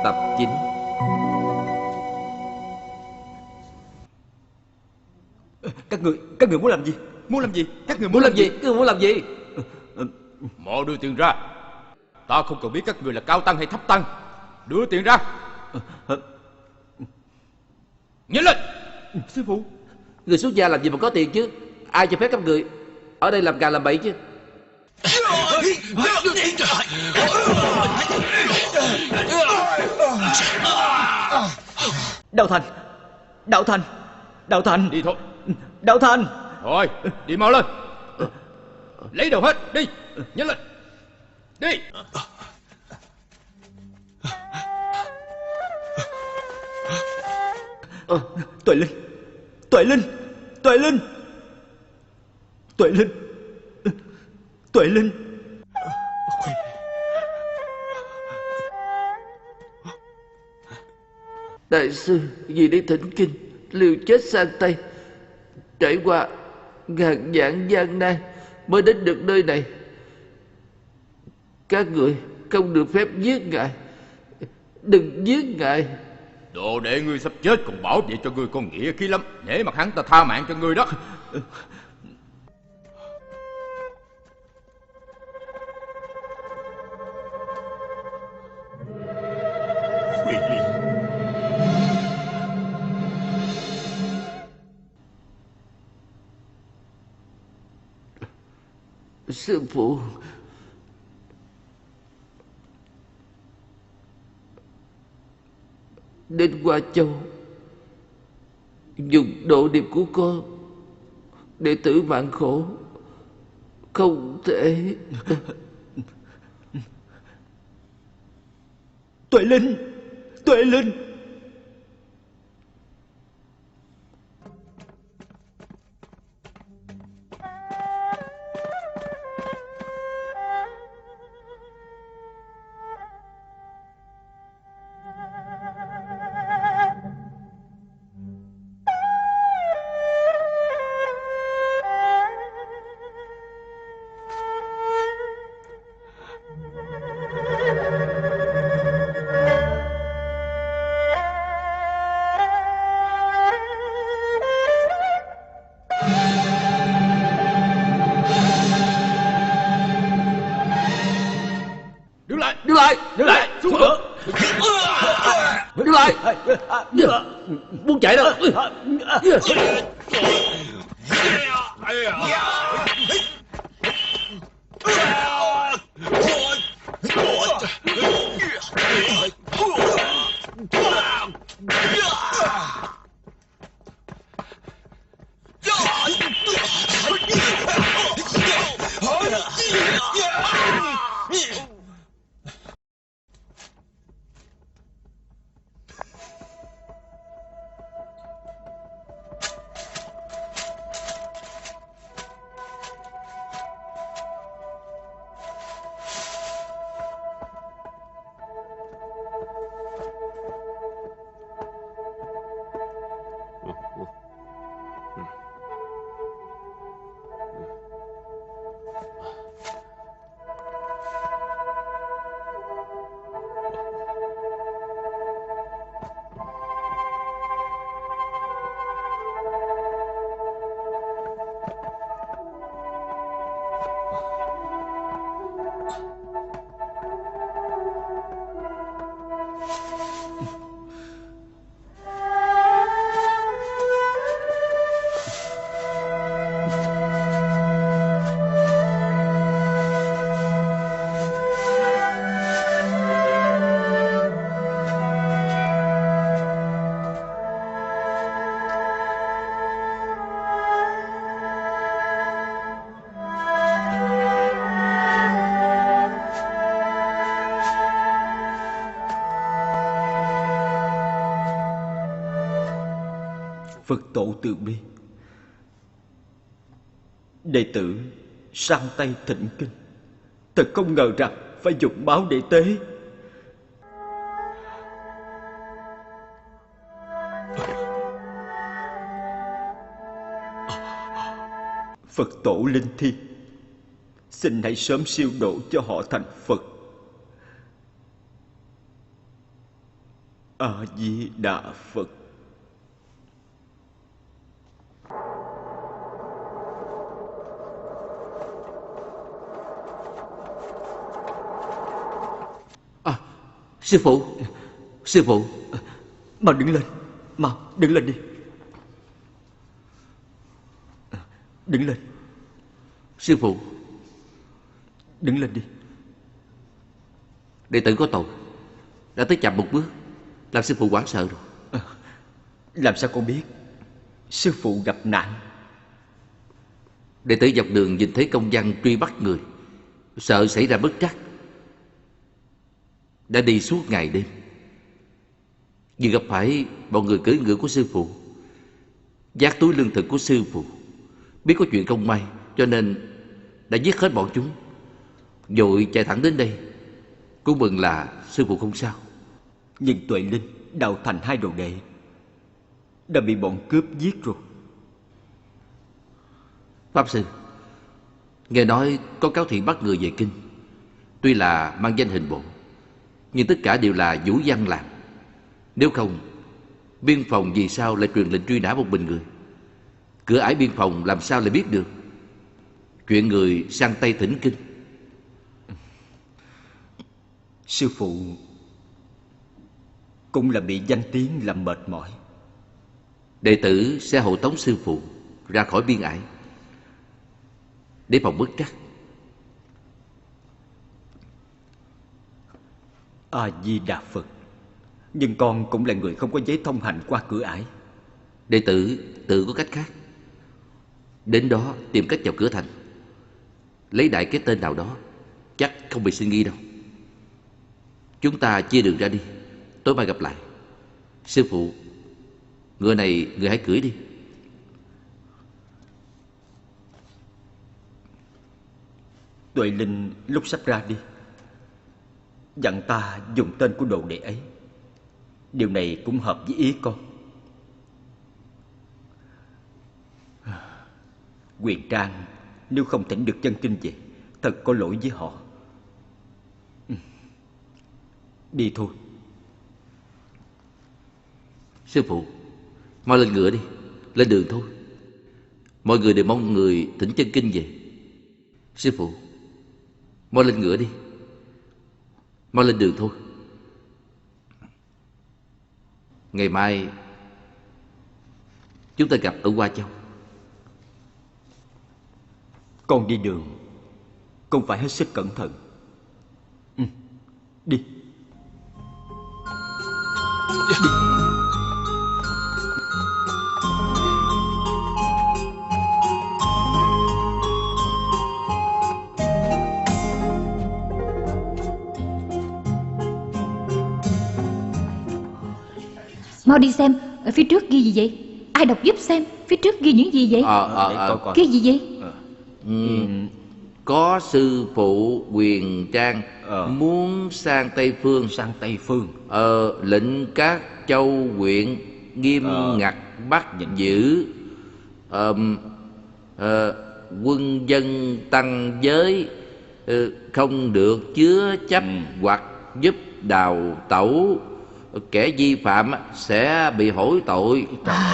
tập 9. Các người muốn làm gì? Muốn làm gì? Các người muốn làm gì? Các người muốn làm gì? Mau đưa tiền ra. Ta không cần biết các người là cao tăng hay thấp tăng. Đưa tiền ra. Nhanh lên. Sư phụ, người xuất gia làm gì mà có tiền chứ? Ai cho phép các người ở đây làm gà làm bẫy chứ? Đạo Thành, Đạo Thành, Đạo Thành. Đi thôi. Đạo Thành. Thôi, đi mau lên. Lấy đồ hết, đi. Nhanh lên. Đi. Tuệ Linh, Tuệ Linh, Tuệ Linh, Tuệ Linh, Tuệ Linh. Đại sư vì đi thỉnh kinh, liều chết sang Tây, trải qua ngàn vạn gian nan mới đến được nơi này. Các người không được phép giết ngài. Đừng giết ngài. Đồ đệ ngươi sắp chết còn bảo vệ cho ngươi con nghĩa khí lắm. Nể mặt hắn ta tha mạng cho ngươi đó. Sư phụ, đến Hoa Châu dùng độ điệp của con để tử mạng khổ, không thể. Tuệ Linh, Tuệ Linh. Đứng lại. Đứng lại. Đứng lại. Xuống ngựa. Đứng lại. Muốn chạy đâu? Phật tổ từ bi. Đệ tử sang tay thỉnh kinh, thật không ngờ rằng phải dùng máu để tế. Phật tổ linh thiêng, xin hãy sớm siêu độ cho họ thành Phật. A Di Đà Phật. Sư phụ, sư phụ. Mau đứng lên, mau đứng lên đi. Đứng lên. Sư phụ, đứng lên đi. đệ tử có tội, đã tới chậm một bước, làm sư phụ hoảng sợ rồi. Làm sao con biết sư phụ gặp nạn? Đệ tử dọc đường nhìn thấy công văn truy bắt người, sợ xảy ra bất trắc, đã đi suốt ngày đêm. Nhưng gặp phải bọn người cưỡi ngựa của sư phụ, vác túi lương thực của sư phụ, biết có chuyện không may cho nên đã giết hết bọn chúng, vội chạy thẳng đến đây. Cũng mừng là sư phụ không sao. Nhưng Tuệ Linh, Đạo Thành hai đồ đệ đã bị bọn cướp giết rồi. Pháp sư, nghe nói có cáo thị bắt người về kinh, tuy là mang danh hình bộ, nhưng tất cả đều là vũ văn làm. Nếu không, biên phòng vì sao lại truyền lệnh truy nã một mình người? Cửa ải biên phòng làm sao lại biết được chuyện người sang Tây thỉnh kinh? Sư phụ cũng là bị danh tiếng làm mệt mỏi. Đệ tử sẽ hộ tống sư phụ ra khỏi biên ải để phòng bất trắc. A Di Đà Phật. Nhưng con cũng là người không có giấy thông hành qua cửa ải. Đệ tử tự có cách khác. Đến đó tìm cách vào cửa thành, lấy đại cái tên nào đó, chắc không bị sinh nghi đâu. Chúng ta chia đường ra đi, tối mai gặp lại. Sư phụ, ngựa này người hãy cưỡi đi. Tuệ Linh lúc sắp ra đi dặn ta dùng tên của đồ đệ ấy. Điều này cũng hợp với ý con. Quyền Trang nếu không thỉnh được chân kinh về, thật có lỗi với họ. Đi thôi. Sư phụ, mau lên ngựa đi, lên đường thôi. Mọi người đều mong người thỉnh chân kinh về. Sư phụ, mau lên ngựa đi, mau lên đường thôi. Ngày mai chúng ta gặp ở Hoa Châu. Con đi đường con phải hết sức cẩn thận. Đi. Mau đi xem, ở phía trước ghi gì vậy? Ai đọc giúp xem, phía trước ghi những gì vậy? Coi. Ghi gì vậy? Có sư phụ Quyền Trang muốn sang Tây Phương. Sang Tây Phương. Lệnh các châu huyện nghiêm ngặt bắt giữ. Quân dân tăng giới, không được chứa chấp hoặc giúp đào tẩu. Kẻ vi phạm sẽ bị hối tội.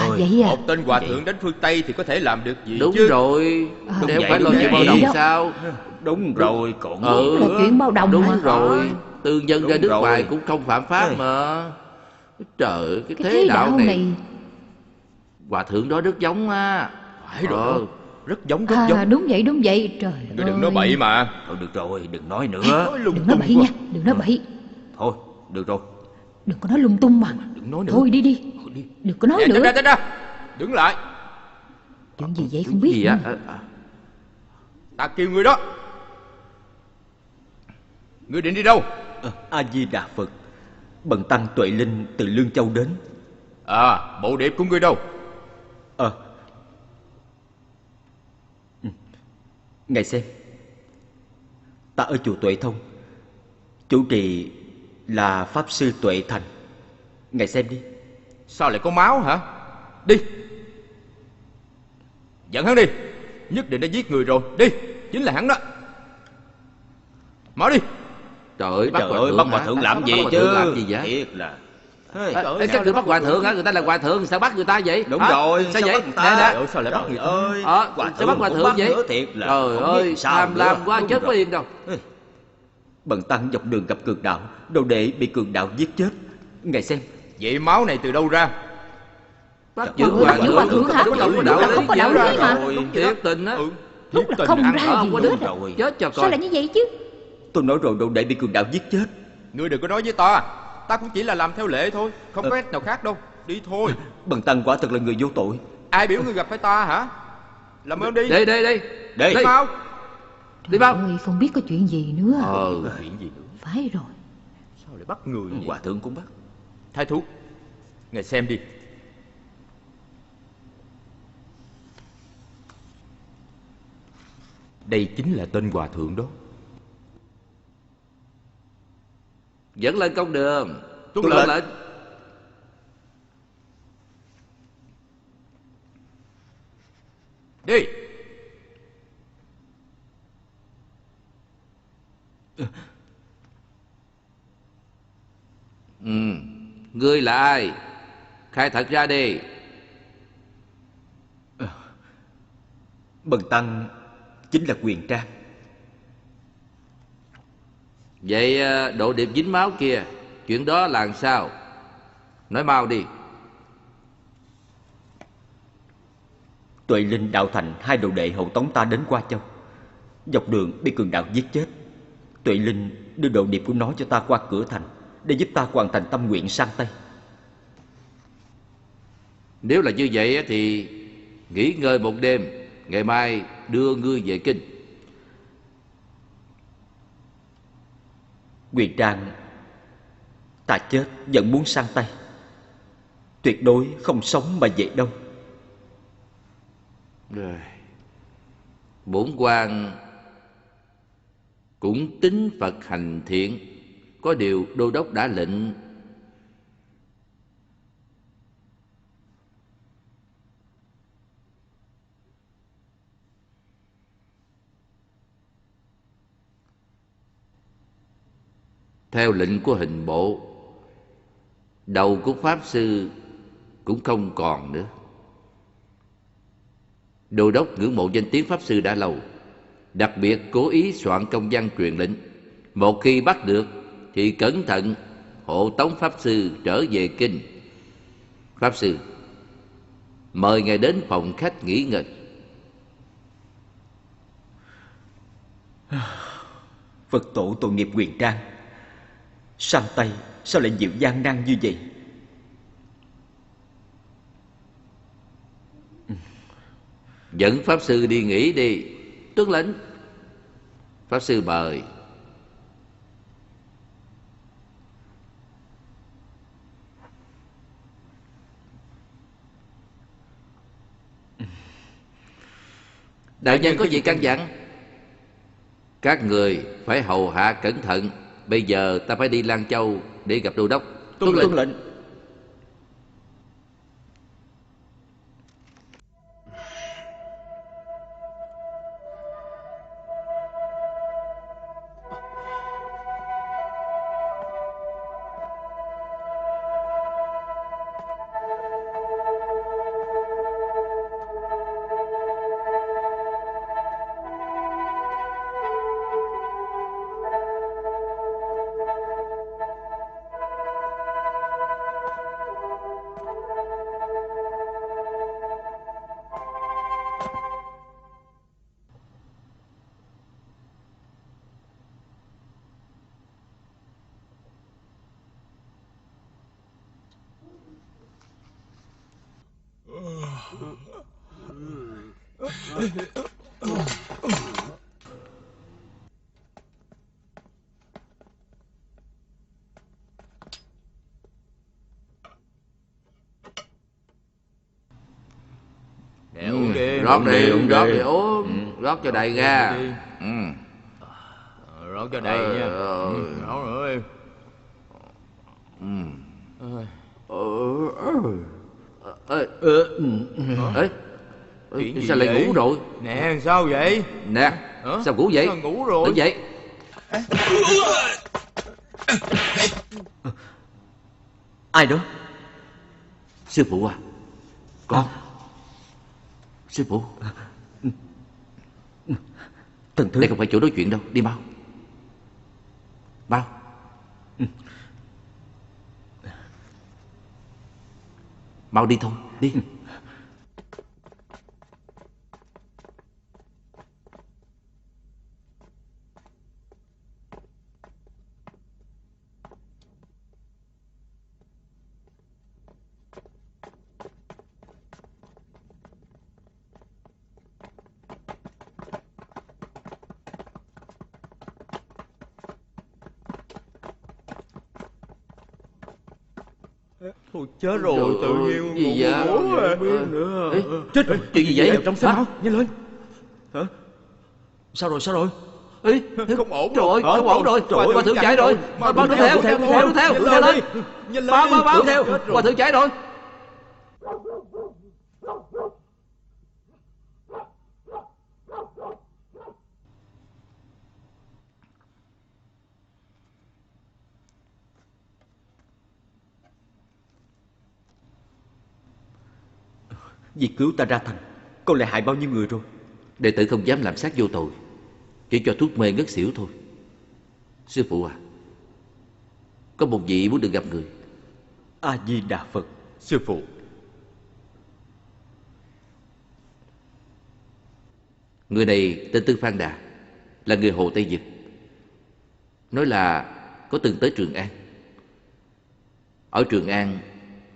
Vậy à? Một tên hòa thượng đến phương Tây thì có thể làm được gì Đúng chứ? rồi, đéo phải lo đúng chuyện bao vậy đồng đó. sao? Đúng rồi, còn Là chuyện bao đồng Đúng mà. rồi, tư nhân ra Đúng nước rồi. ngoài cũng không phạm pháp mà. Trời ơi, cái Cái thế đạo này, này. hòa thượng đó rất giống á. Phải rồi, rất giống, rất giống. Đúng vậy, trời ơi. Ngươi đừng nói bậy mà. Thôi được rồi, đừng nói nữa. Nói lung Đừng nói tung bậy quá. nha, đừng nói bậy. Thôi, được rồi. Đừng có nói lung tung mà. Đừng nói nữa. Thôi đi, đừng có nói Nè, nữa. tránh ra. Đứng lại. Chuyện gì vậy không biết Gì nữa. á? Ta kêu ngươi đó. Ngươi định đi đâu? A Di Đà Phật. Bần tăng Tuệ Linh từ Lương Châu đến. Bộ điệp của ngươi đâu? Ngài xem. Ta ở chùa Tuệ Thông, chủ trì là Pháp Sư Tuệ Thành. Ngài xem đi. Sao lại có máu hả? Đi. Dẫn hắn đi. Nhất định đã giết người rồi. Đi. Chính là hắn đó. Mau đi. Trời ơi, Trời ơi, bắt hòa thượng làm gì chứ? Làm gì vậy? Thiệt là. Các người bắt hòa thượng hả? Người ta là hòa thượng, sao bắt người ta vậy? Đúng hả? rồi, Sao vậy? bắt người ta? Nè, Trời, sao lại bắt người ta? ơi, sao bắt hòa cũng thượng bắt vậy? nữa thiệt là Trời không biết ơi, sao tham nữa. lam quá, Đúng chết có rồi. yên đâu. Bần tăng dọc đường gặp cường đạo, đồ đệ bị cường đạo giết chết. Ngài xem. Vậy máu này từ đâu ra? Bắt Trời giữ ơi, hòa bắt giữ thượng hòa thượng hả? đúng không có đạo lý. Không có đạo lý hả? Thiệt tình á. Đúng là Tình không ăn ra Không gì có nữa đứt rồi. rồi. chết cho Sao coi. lại như vậy chứ? Tôi nói rồi, đồ đệ bị cường đạo giết chết. Ngươi đừng có nói với ta. Ta cũng chỉ là làm theo lệ thôi, không có cách nào khác đâu. Đi thôi. Bần tăng quả thật là người vô tội. Ai biểu ngươi gặp phải ta hả? Làm ơn đi. Đây. Đây. Đi mau. Đi mau. Ôi, không biết có chuyện gì nữa. Chuyện gì nữa? Phải rồi. Sao lại bắt người vậy? Hòa thượng cũng bắt. Thái thú, ngài xem đi. Đây chính là tên hòa thượng đó. Dẫn lên công đường. Tuân Tuân lệnh. lệnh. Đi. Ngươi là ai? Khai thật ra đi. Bần tăng chính là Quyền Trang. Vậy độ điệp dính máu kia, chuyện đó là làm sao? Nói mau đi. Tuệ Linh, Đạo Thành, hai đồ đệ hộ tống ta đến Qua Châu. Dọc đường bị cường đạo giết chết. Tuệ Linh đưa đồ điệp của nó cho ta qua cửa thành, để giúp ta hoàn thành tâm nguyện sang Tây. Nếu là như vậy á thì nghỉ ngơi một đêm, ngày mai đưa ngươi về kinh. Quyền Trang, ta chết vẫn muốn sang Tây. Tuyệt đối không sống mà về đâu. Rồi. Bổn quan cũng tín Phật hành thiện, có điều đô đốc đã lệnh theo lệnh của hình bộ, đầu của pháp sư cũng không còn nữa. Đô đốc ngưỡng mộ danh tiếng pháp sư đã lâu, đặc biệt cố ý soạn công văn truyền lệnh, một khi bắt được thì cẩn thận hộ tống pháp sư trở về kinh. Pháp sư, mời ngài đến phòng khách nghỉ ngơi. Phật tổ tội nghiệp Quyền Trang. Sang Tây sao lại chịu gian nan như vậy? Dẫn pháp sư đi nghỉ đi. Tuân lệnh. Pháp sư mời. Đại nhân có gì căn dặn? Các người phải hầu hạ cẩn thận. Bây giờ ta phải đi Lan Châu để gặp đô đốc. Tuân lệnh. Nè, uống đi. Rót đi, uống rót đi. đi uống. Rót cho đầy ra. đi. Rót cho đầy nha. Rót rồi. Chuyện gì Sao lại vậy? ngủ rồi? Nè, sao vậy? Nè, Hả? sao ngủ vậy? Sao ngủ rồi? Tỉnh dậy. Ai đó? Sư phụ à, con. Sư phụ, Thần Thư. đây không phải chỗ nói chuyện đâu. Đi mau. Mau. Mau đi thôi. Đi. Thôi chết rồi, tự nhiên gì vậy? biết nữa. Ê, chết rồi, chuyện gì vậy? Trong xe Hả? máu, nhanh lên. Hả? Sao rồi, sao rồi? Ê, Không ổn trời ơi, Hả? không ổn rồi. Trời ơi, Hòa thượng chạy rồi. mau Mau đuổi đuổi theo, theo, đuổi theo, đuổi theo, nhanh đuổi theo lên lên. nhanh lên Mau, mau, mau. đuổi theo. Hòa thượng chạy rồi. Vì cứu ta ra thành, con lại hại bao nhiêu người rồi? Đệ tử không dám làm sát vô tội, chỉ cho thuốc mê ngất xỉu thôi. Sư phụ à, có một vị muốn được gặp người. A Di Đà Phật. Sư phụ, Người này tên Tư Phan Đà, là người Hồ Tây Dực. Nói là có từng tới Trường An. Ở Trường An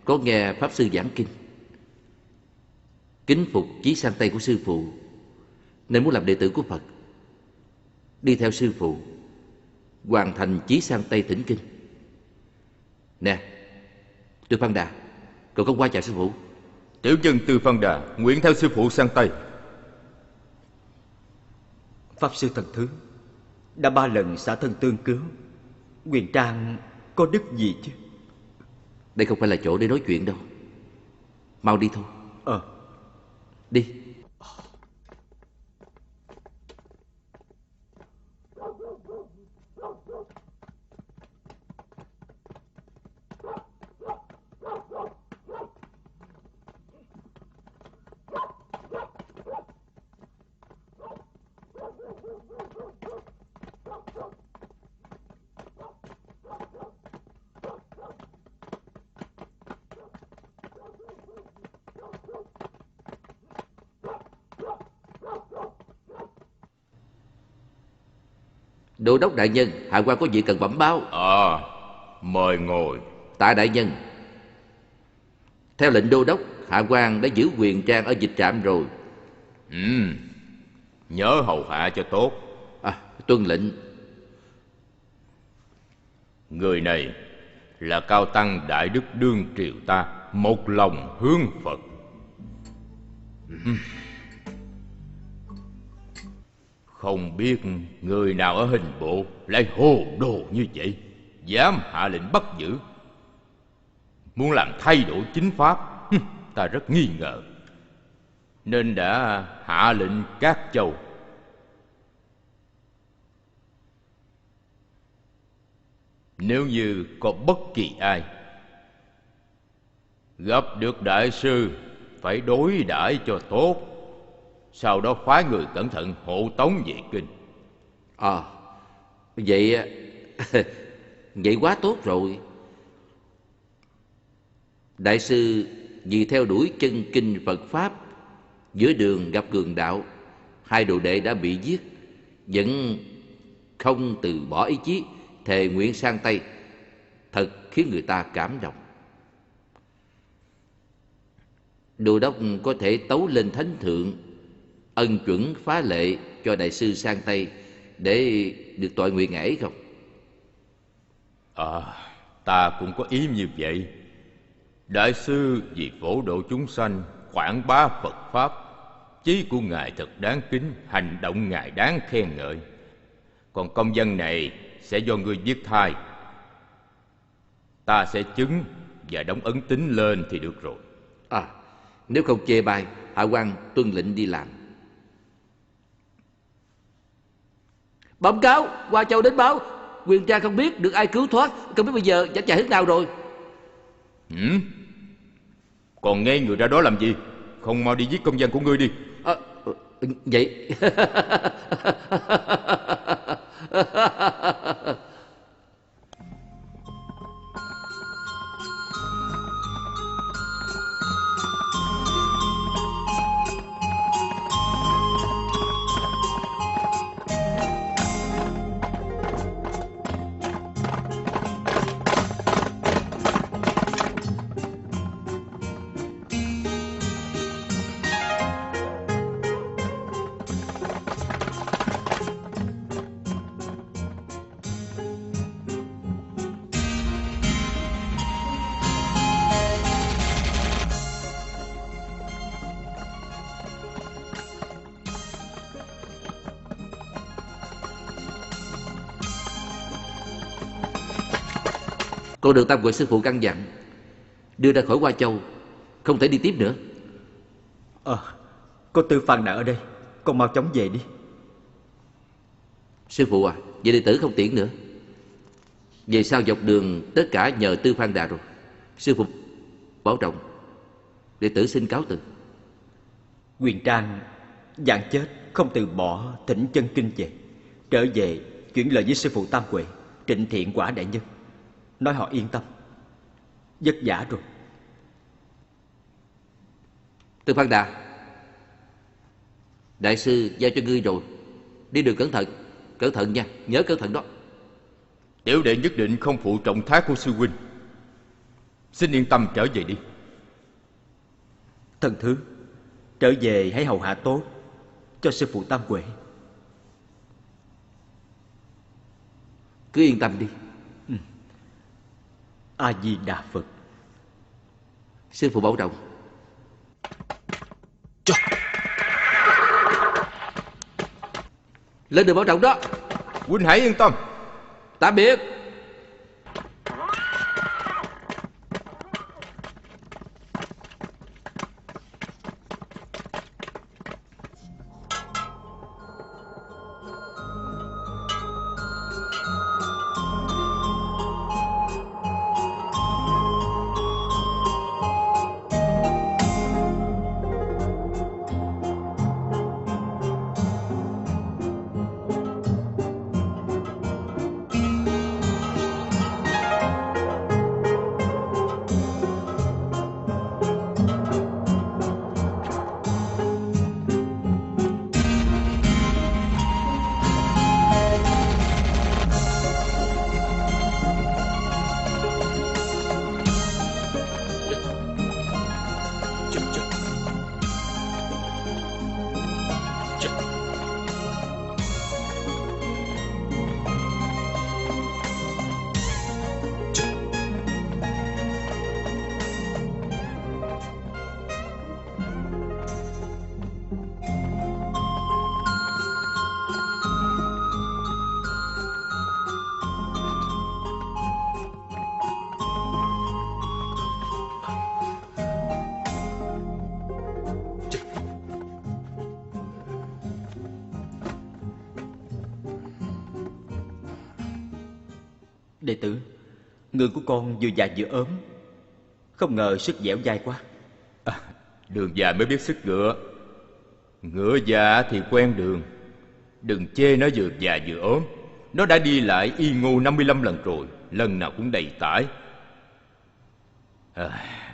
có nghe Pháp Sư giảng kinh, kính phục chí sang Tây của sư phụ, nên muốn làm đệ tử của Phật, đi theo sư phụ hoàn thành chí sang Tây thỉnh kinh. Nè, Tư Phan Đà, cậu có qua chào sư phụ. tiểu nhân Tư Phan Đà nguyện theo sư phụ sang Tây. Pháp Sư Thần Thứ đã 3 lần xả thân tương cứu, Huyền Trang có đức gì chứ? Đây không phải là chỗ để nói chuyện đâu. Mau đi thôi. Đi. Đô đốc đại nhân, hạ quan có việc cần bẩm báo. Mời ngồi. Tạ đại nhân, theo lệnh đô đốc, hạ quan đã giữ Huyền Trang ở dịch trạm rồi. Nhớ hầu hạ cho tốt. Tuân lệnh. Người này là cao tăng đại đức đương triều ta, một lòng hướng Phật. Không biết người nào ở hình bộ lại hồ đồ như vậy, dám hạ lệnh bắt giữ, muốn làm thay đổi chính pháp. Ta rất nghi ngờ, nên đã hạ lệnh các châu. Nếu như có bất kỳ ai gặp được đại sư, phải đối đãi cho tốt, sau đó phái người cẩn thận hộ tống về kinh. Vậy vậy quá tốt rồi. Đại sư vì theo đuổi chân kinh Phật Pháp, giữa đường gặp cường đạo, 2 đồ đệ đã bị giết, vẫn không từ bỏ ý chí, thề nguyện sang Tây, thật khiến người ta cảm động. Đô đốc có thể tấu lên thánh thượng ân chuẩn phá lệ cho đại sư sang Tây để được tội nguyện ấy không? Ta cũng có ý như vậy. Đại sư vì phổ độ chúng sanh, quảng bá Phật Pháp, chí của ngài thật đáng kính, hành động ngài đáng khen ngợi. Còn công văn này sẽ do ngươi viết thay, ta sẽ chứng và đóng ấn tín lên thì được rồi. Nếu không chê bai, hạ quan tuân lệnh đi làm. Bẩm cáo, Hoa Châu đến báo, Huyền Trang không biết được ai cứu thoát, không biết bây giờ chạy hướng nào rồi. Ừ? Còn nghe người ra đó làm gì? Không mau đi giết công dân của ngươi đi. Vậy con đường Tam Quỷ sư phụ căn dặn đưa ra khỏi Hoa Châu, không thể đi tiếp nữa. Có Tư Phan Đà ở đây, con mau chóng về đi. Sư phụ à, vậy đệ tử không tiễn nữa. Về sau dọc đường tất cả nhờ Tư Phan Đà rồi. Sư phụ bảo trọng. Đệ tử xin cáo từ. Quyền Trang dạng chết không từ bỏ thỉnh chân kinh về. Trở về chuyển lời với sư phụ Tam Huệ, Trịnh Thiện Quả đại nhân, nói họ yên tâm. Vất vả rồi. Tư Phan Đà, đại sư giao cho ngươi rồi. Đi đường cẩn thận nha, nhớ cẩn thận đó. Tiểu đệ nhất định không phụ trọng thác của sư huynh. Xin yên tâm trở về đi. Thần thứ, trở về hãy hầu hạ tốt cho sư phụ Tam Huệ. Cứ yên tâm đi. A Di Đà Phật. Sư phụ bảo trọng. Lên đường bảo trọng đó. Huynh hãy yên tâm. Tạm biệt. Đệ tử, người của con vừa già vừa ốm, không ngờ sức dẻo dai quá. Đường già mới biết sức ngựa. Ngựa già thì quen đường. Đừng chê nó vừa già vừa ốm. Nó đã đi lại y ngô 55 lần rồi, lần nào cũng đầy tải.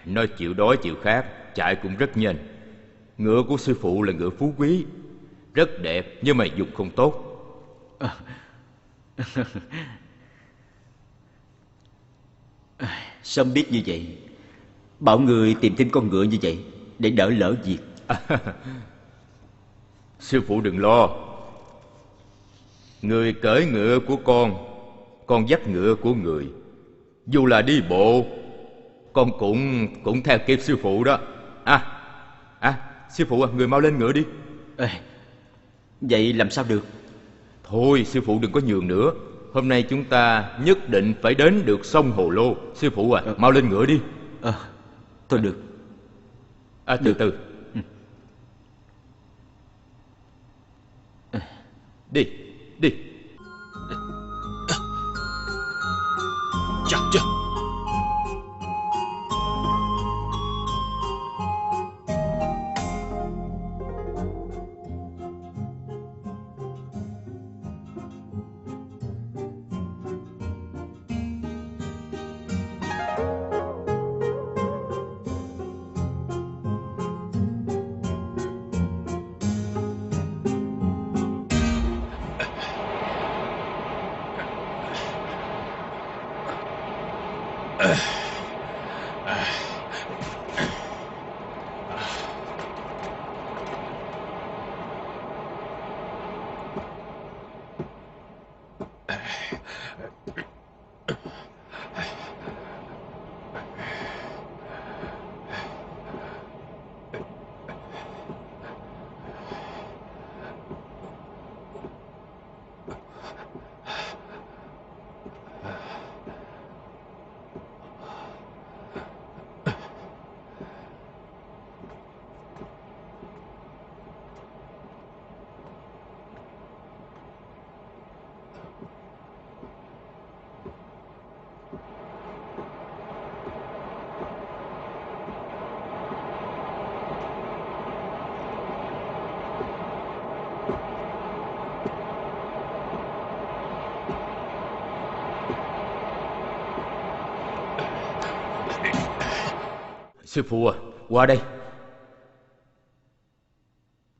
Nó chịu đói chịu khát, chạy cũng rất nhanh. Ngựa của sư phụ là ngựa phú quý, rất đẹp nhưng mà dùng không tốt. Sớm biết như vậy, bảo người tìm thêm con ngựa như vậy để đỡ lỡ việc. Sư phụ đừng lo. Người cưỡi ngựa của con dắt ngựa của người. Dù là đi bộ, con cũng theo kịp sư phụ đó. Sư phụ người mau lên ngựa đi. Vậy làm sao được? Thôi sư phụ đừng có nhường nữa. Hôm nay chúng ta nhất định phải đến được sông Hồ Lô. Sư phụ mau lên ngựa đi. Thôi được. Từ từ. Đi. Sư phụ à, qua đây.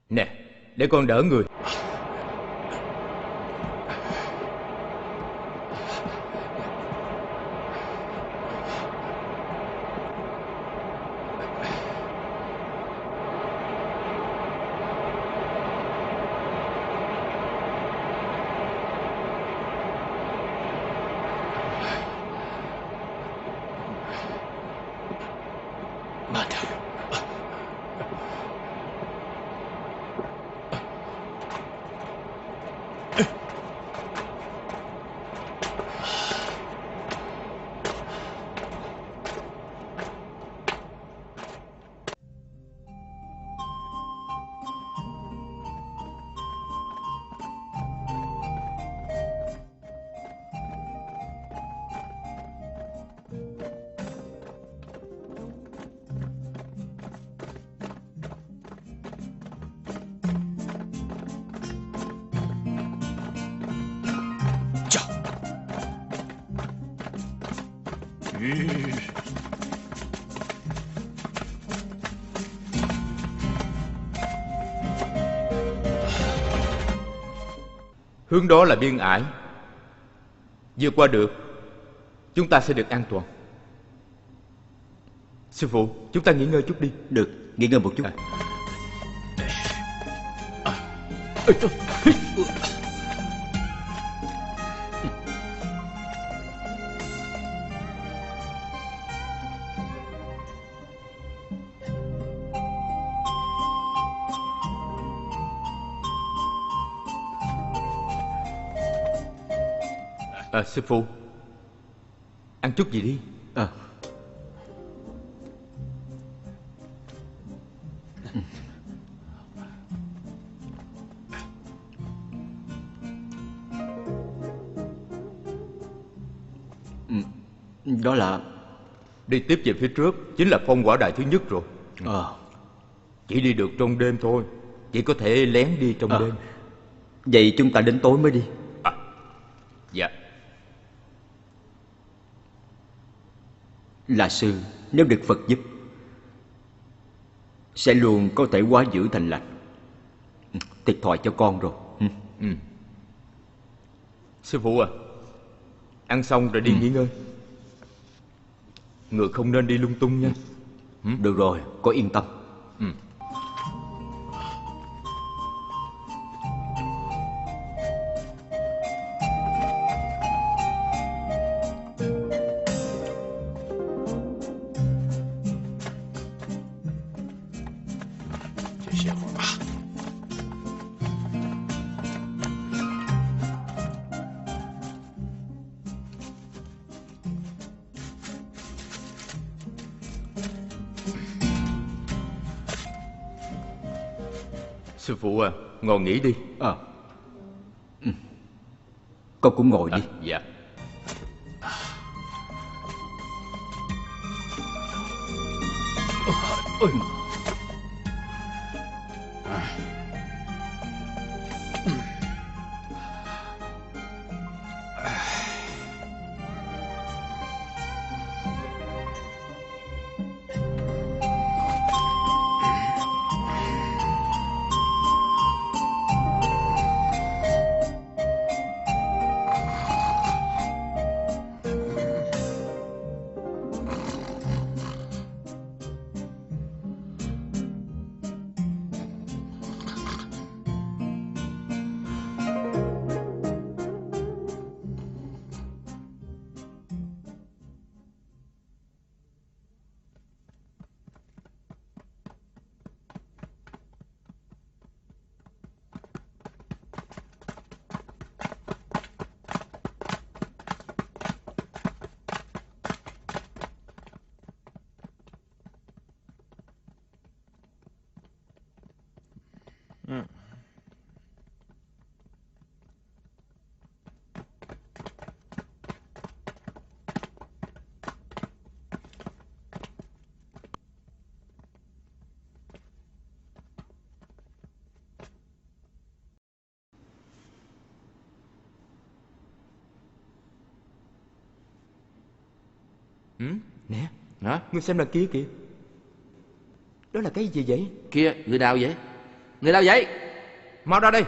Nè, để con đỡ người. Hướng đó là biên ải. Vượt qua được, chúng ta sẽ được an toàn. Sư phụ, chúng ta nghỉ ngơi chút đi. Được, nghỉ ngơi một chút. Sư phụ, ăn chút gì đi. Đó là... Đi tiếp về phía trước chính là phong quả đại thứ nhất rồi. Chỉ đi được trong đêm thôi. Chỉ có thể lén đi trong đêm. Vậy chúng ta đến tối mới đi. Dạ. Là sư, nếu được Phật giúp, sẽ luôn có thể hóa dữ thành lành. Thiệt thòi cho con rồi. Sư phụ à, ăn xong rồi đi nghỉ ngơi. Người không nên đi lung tung nha. Được rồi, con yên tâm. Sư phụ à, ngồi nghỉ đi. Con cũng ngồi đi. Dạ. Nè, Hả? ngươi xem đằng kia kìa. Đó là cái gì vậy? Kia, người nào vậy? Người nào vậy? Mau ra đây.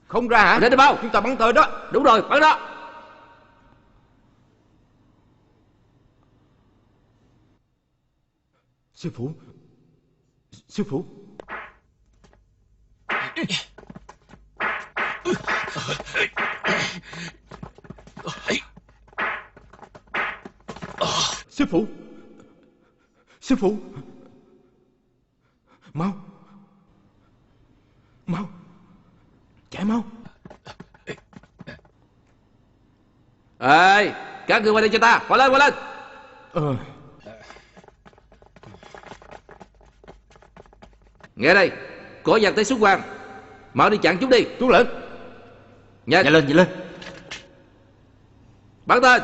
Không ra hả? Đến đây mau. Chúng ta bắn tới đó. Đúng rồi, bắn đó. Sư phụ. Sư phụ. Sư phụ. Sư phụ. Mau. Mau. Chạy mau. Ê, các người qua đây cho ta. Qua lên, qua lên. Nghe đây, có giặc tới xuất quan. Mau đi chặn chúng đi. Tuân lệnh. Nhanh, Nhanh lên, nhanh lên. bắn tên.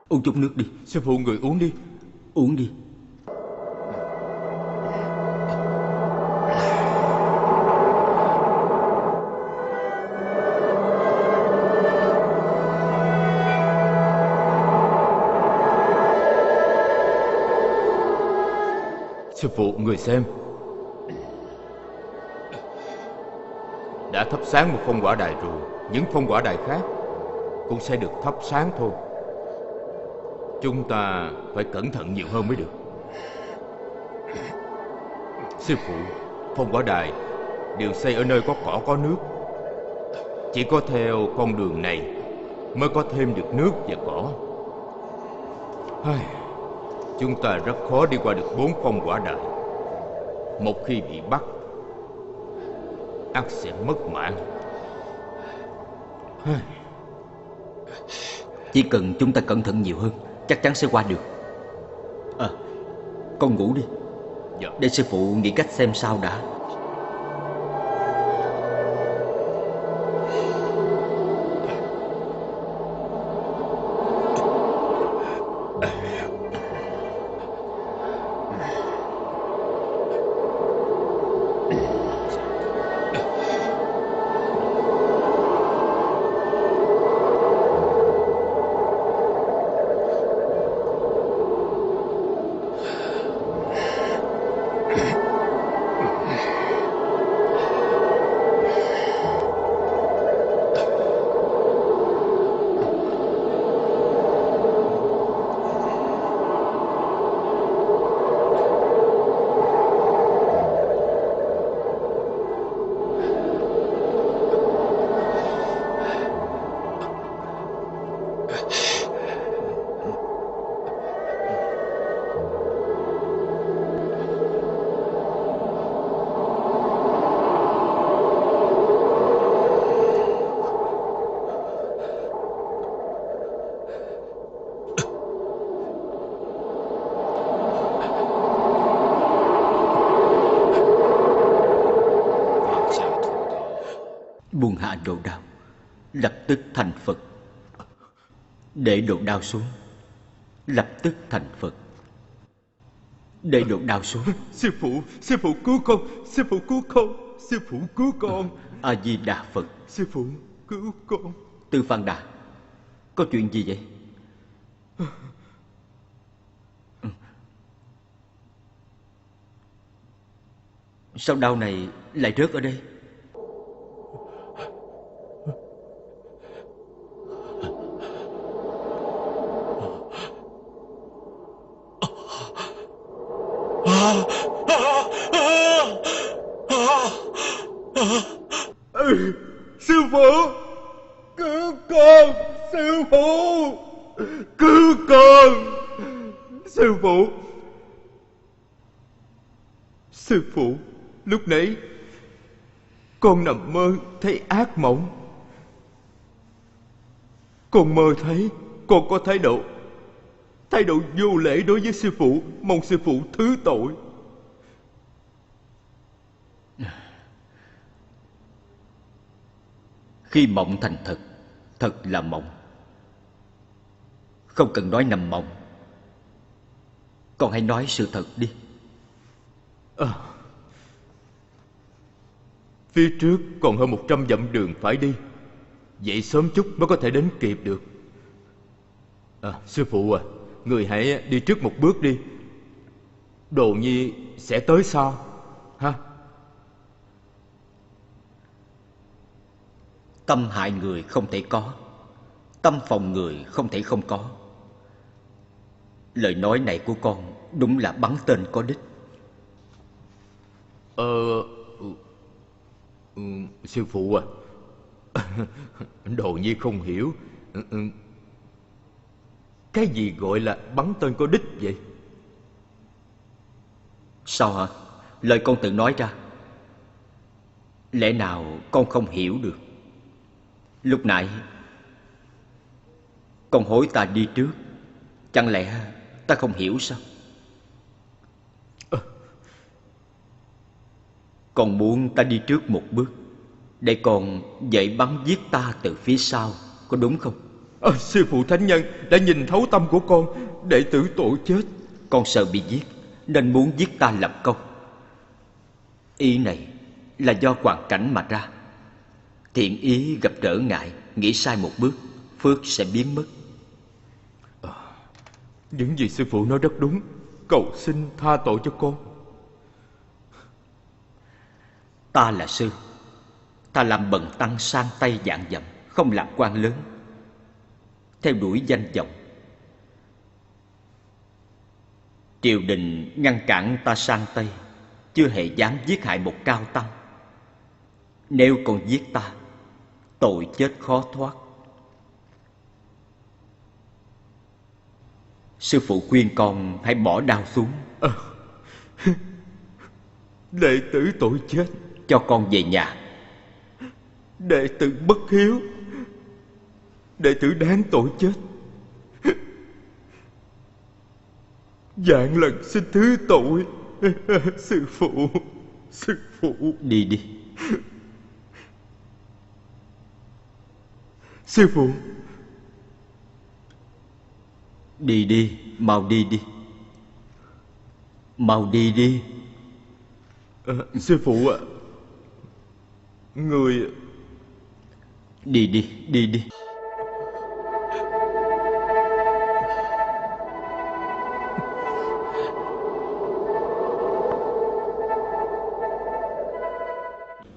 Uống chút nước đi. Sư phụ, người uống đi. Uống đi. Sư phụ, người xem. Đã thắp sáng một phong quả đài rồi, những phong quả đài khác cũng sẽ được thắp sáng thôi. Chúng ta phải cẩn thận nhiều hơn mới được. Sư phụ, phong quả đài đều xây ở nơi có cỏ có nước. Chỉ có theo con đường này mới có thêm được nước và cỏ. Chúng ta rất khó đi qua được 4 phong quả đài. Một khi bị bắt, ắt sẽ mất mạng. Chỉ cần chúng ta cẩn thận nhiều hơn, chắc chắn sẽ qua được. Con ngủ đi. Dạ. Để sư phụ nghĩ cách xem sao đã. Buông hạ đồ đao, lập tức thành Phật. Để đồ đao xuống, lập tức thành Phật. Để đồ đao xuống. Sư phụ cứu con. Sư phụ cứu con. Sư phụ cứu con. A Di Đà Phật. Sư phụ cứu con. Tư Phan Đà, có chuyện gì vậy? Sao đao này lại rớt ở đây? Sư phụ, cứu con! Sư phụ, cứu con! Sư phụ, sư phụ, lúc nãy con nằm mơ thấy ác mộng. Con mơ thấy con có thái độ vô lễ đối với sư phụ. Mong sư phụ thứ tội. Khi mộng thành thật, thật là mộng. Không cần nói nằm mộng. Con hãy nói sự thật đi. Phía trước còn hơn 100 dặm đường phải đi. Dậy sớm chút mới có thể đến kịp được. Sư phụ người hãy đi trước một bước đi. Đồ nhi sẽ tới sau ha. Tâm hại người không thể có, tâm phòng người không thể không có. Lời nói này của con đúng là bắn tên có đích. Sư phụ Đồ nhi không hiểu. Cái gì gọi là bắn tên có đích vậy? Sao hả? Lời con tự nói ra, lẽ nào con không hiểu được? Lúc nãy con hối ta đi trước, chẳng lẽ ta không hiểu sao? Con muốn ta đi trước một bước, để con dễ bắn giết ta từ phía sau, có đúng không? Sư phụ thánh nhân đã nhìn thấu tâm của con. Đệ tử tội chết. Con sợ bị giết nên muốn giết ta lập công. Ý này là do hoàn cảnh mà ra. Thiện ý gặp trở ngại, nghĩ sai một bước, phước sẽ biến mất. Những gì sư phụ nói rất đúng. Cầu xin tha tội cho con. Ta là sư, ta làm bần tăng sang tay vạn dặm, không làm quan lớn, theo đuổi danh vọng. Triều đình ngăn cản ta sang Tây, chưa hề dám giết hại một cao tăng. Nếu còn giết ta, tội chết khó thoát. Sư phụ khuyên con hãy bỏ đao xuống. Đệ tử tội chết. Cho con về nhà. Đệ tử bất hiếu. Đệ tử đáng tội chết. Vạn lần xin thứ tội. Sư phụ, sư phụ. Đi đi. Sư phụ. Đi đi, mau đi đi. Mau đi đi. Sư phụ ạ. Người... Đi đi, đi đi.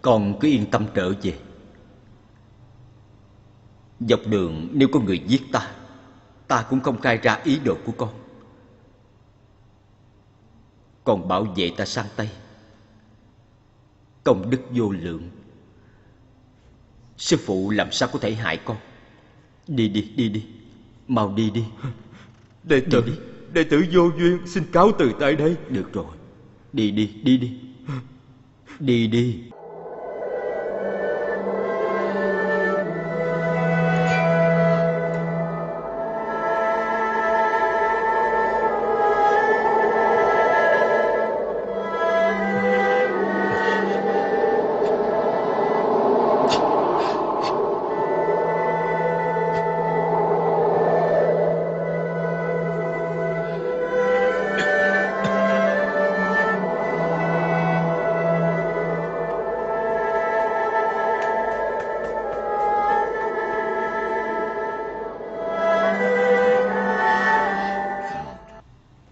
Con cứ yên tâm trở về. Dọc đường nếu có người giết ta, ta cũng không khai ra ý đồ của con. Còn bảo vệ ta sang Tây, công đức vô lượng. Sư phụ làm sao có thể hại con. Đi đi, đi đi. Mau đi đi. Đệ tử vô duyên xin cáo từ tại đây. Được rồi. Đi đi, đi đi. Đi đi.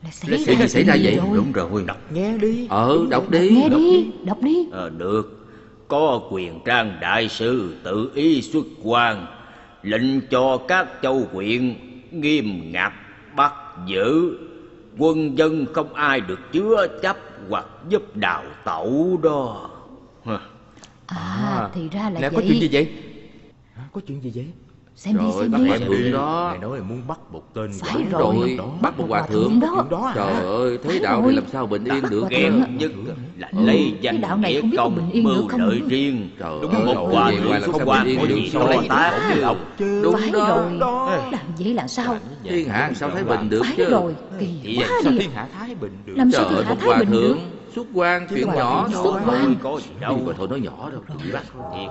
Là Chuyện gì xảy ra vậy? rồi? Đúng rồi. Đọc nghe đi. Đọc đi. Nghe đi, đọc đi. Được. Có quyền trang đại sư tự ý xuất quan, lệnh cho các châu huyện nghiêm ngặt bắt giữ. Quân dân không ai được chứa chấp hoặc giúp đào tẩu đó. Thì ra là Nè, vậy. có chuyện gì vậy? Có chuyện gì vậy? Xem đi, Rồi xem bắt đi. hòa thượng đó. Ngài nói là muốn bắt một tên Phải quỷ rồi. rồi đó. Bắt một hòa thượng đó. Đó Trời hả? ơi, thế Phải đạo rồi. này làm sao bình yên được? hòa Ghét thượng. nhất là lấy cái danh đạo này nghĩa không biết có công bình yên được mưu không lợi nữa. riêng. Trời Đúng ơi, một hòa vậy thượng làm xuất sao quan bình có yên gì được? so Lấy tác khổ lộc chứ. Đúng Phải đó. rồi. Đó. Làm vậy là sao? Thiên hạ sao thái bình được Phải chứ? rồi, kỳ Vậy quá Sao đi. thiên hạ thái bình được? Làm sao Trời ơi, thiên hạ một thái hòa bình được? thượng xuất quan chuyện Hòa nhỏ thượng thôi. xuất quan. Có gì Đi đâu. hòa thượng nói nhỏ đâu. Thiệt.